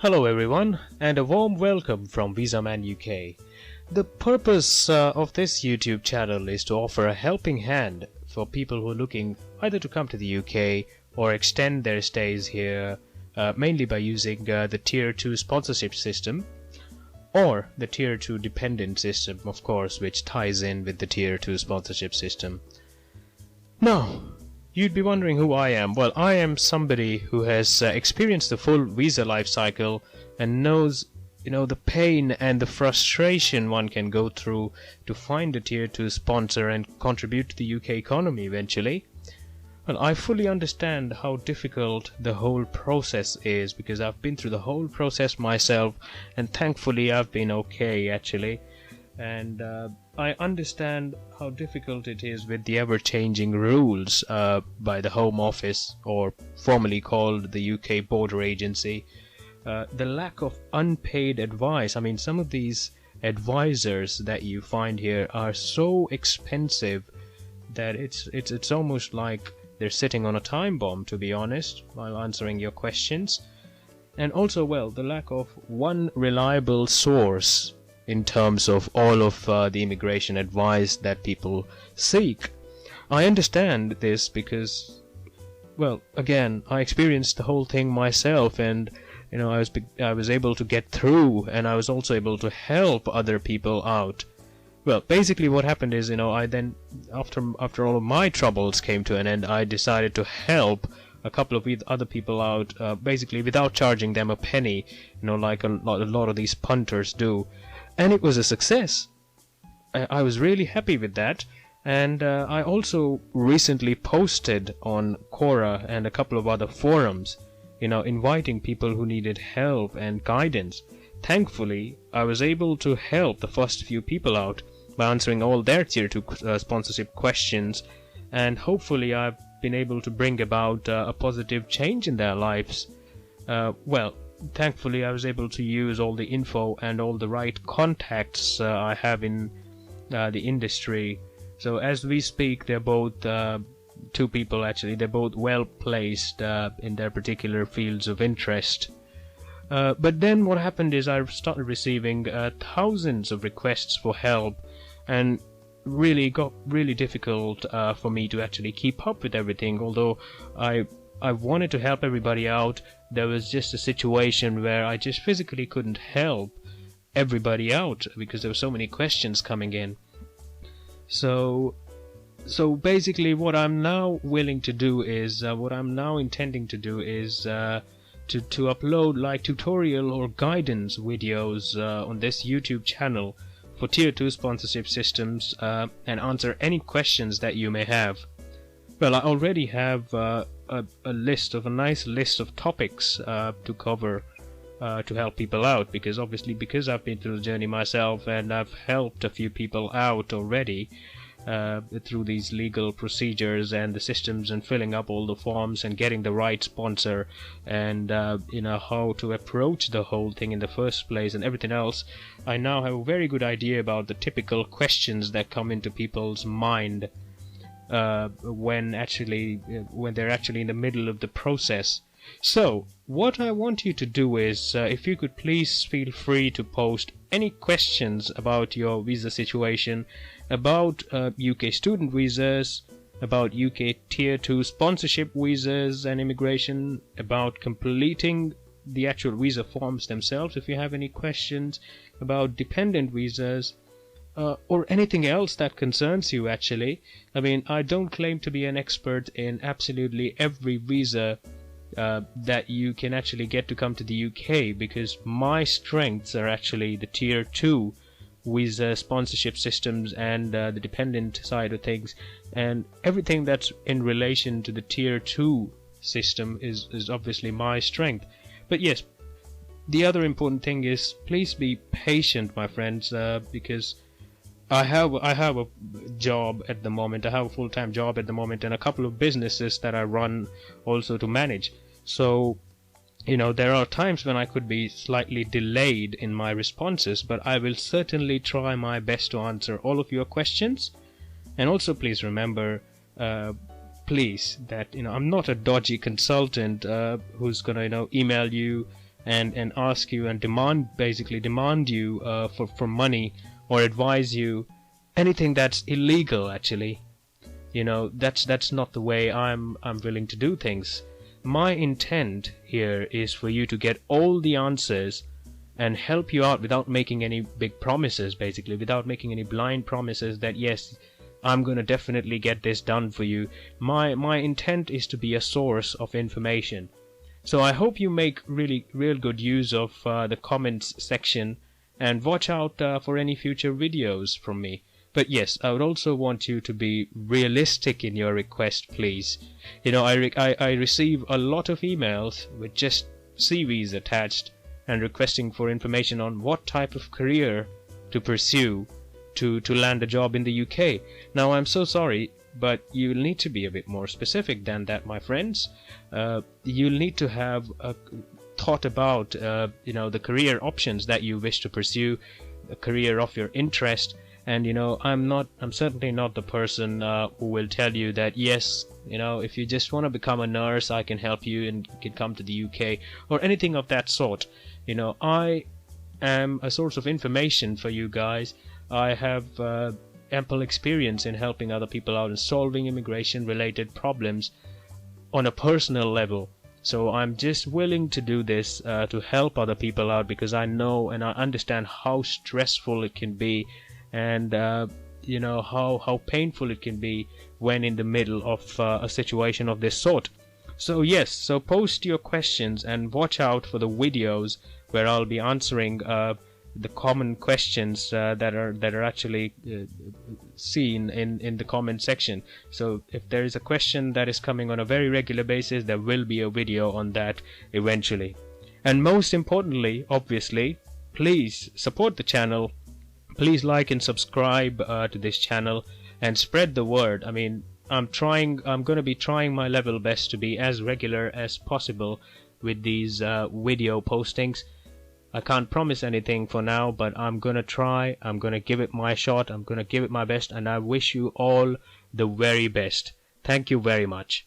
Hello everyone, and a warm welcome from Visaman UK. The purpose of this YouTube channel is to offer a helping hand for people who are looking either to come to the UK or extend their stays here, mainly by using the Tier 2 sponsorship system or the Tier 2 dependent system, of course, which ties in with the Tier 2 sponsorship system. Now, you'd be wondering who I am. Well, I am somebody who has experienced the full visa life cycle and knows, the pain and the frustration one can go through to find a Tier 2 sponsor and contribute to the UK economy eventually. Well, I fully understand how difficult the whole process is because I've been through the whole process myself, and thankfully I've been okay actually. And I understand how difficult it is with the ever-changing rules by the Home Office, or formerly called the UK Border Agency. The lack of unpaid advice. I mean, some of these advisors that you find here are so expensive that it's almost like they're sitting on a time bomb, to be honest, while answering your questions. And also, well, the lack of one reliable source in terms of all of the immigration advice that people seek. I understand this because, well, again, I experienced the whole thing myself, and I was able to get through, and I was also able to help other people out. Well, basically what happened is, I then, after all of my troubles came to an end, I decided to help a couple of other people out, basically without charging them a penny, like a lot of these punters do. And it was a success. I was really happy with that. And I also recently posted on Quora and a couple of other forums, inviting people who needed help and guidance. Thankfully, I was able to help the first few people out by answering all their Tier 2 sponsorship questions, and hopefully I've been able to bring about a positive change in their lives. Well, thankfully I was able to use all the info and all the right contacts I have in the industry. So as we speak, they're both two people actually. They're both well placed in their particular fields of interest. But then what happened is I started receiving thousands of requests for help, and really got really difficult for me to actually keep up with everything. Although I wanted to help everybody out, there was just a situation where I just physically couldn't help everybody out because there were so many questions coming in. So basically what I'm now willing to do is, what I'm now intending to do is to upload like tutorial or guidance videos on this YouTube channel for Tier 2 sponsorship systems, and answer any questions that you may have. Well, I already have a nice list of topics to cover to help people out, because I've been through the journey myself, and I've helped a few people out already through these legal procedures and the systems, and filling up all the forms and getting the right sponsor, and how to approach the whole thing in the first place and everything else. I now have a very good idea about the typical questions that come into people's mind when they're actually in the middle of the process. So what I want you to do is, if you could please feel free to post any questions about your visa situation, about UK student visas, about UK Tier 2 sponsorship visas and immigration, about completing the actual visa forms themselves, if you have any questions about dependent visas, or anything else that concerns you actually. I mean, I don't claim to be an expert in absolutely every visa that you can actually get to come to the UK, because my strengths are actually the Tier 2 visa sponsorship systems and the dependent side of things, and everything that's in relation to the Tier 2 system is obviously my strength. But yes, the other important thing is, please be patient, my friends, because I have a job at the moment. I have a full-time job at the moment, and a couple of businesses that I run also to manage. So, there are times when I could be slightly delayed in my responses, but I will certainly try my best to answer all of your questions. And also, please remember, that I'm not a dodgy consultant who's gonna email you and ask you and demand you for money, or advise you anything that's illegal. Actually, that's not the way I'm willing to do things. My intent here is for you to get all the answers and help you out without making any big promises, basically, without making any blind promises that yes, I'm gonna definitely get this done for you. My intent is to be a source of information. So I hope you make real good use of the comments section, and watch out for any future videos from me. But yes, I would also want you to be realistic in your request, please. I receive a lot of emails with just CVs attached and requesting for information on what type of career to pursue to land a job in the UK. Now, I'm so sorry, but you'll need to be a bit more specific than that, my friends. You'll need to have a thought about the career options that you wish to pursue, a career of your interest. And I'm certainly not the person who will tell you that yes, if you just want to become a nurse, I can help you and you can come to the UK, or anything of that sort. I am a source of information for you guys. I have ample experience in helping other people out and solving immigration related problems on a personal level. So I'm just willing to do this to help other people out, because I know and I understand how stressful it can be, and how painful it can be when in the middle of a situation of this sort. So yes, so post your questions and watch out for the videos where I'll be answering the common questions that are actually seen in the comment section. So if there is a question that is coming on a very regular basis, there will be a video on that eventually. And most importantly, obviously, please support the channel. Please like and subscribe to this channel and spread the word. I mean, I'm going to be trying my level best to be as regular as possible with these video postings. I can't promise anything for now, but I'm going to try. I'm going to give it my shot. I'm going to give it my best, and I wish you all the very best. Thank you very much.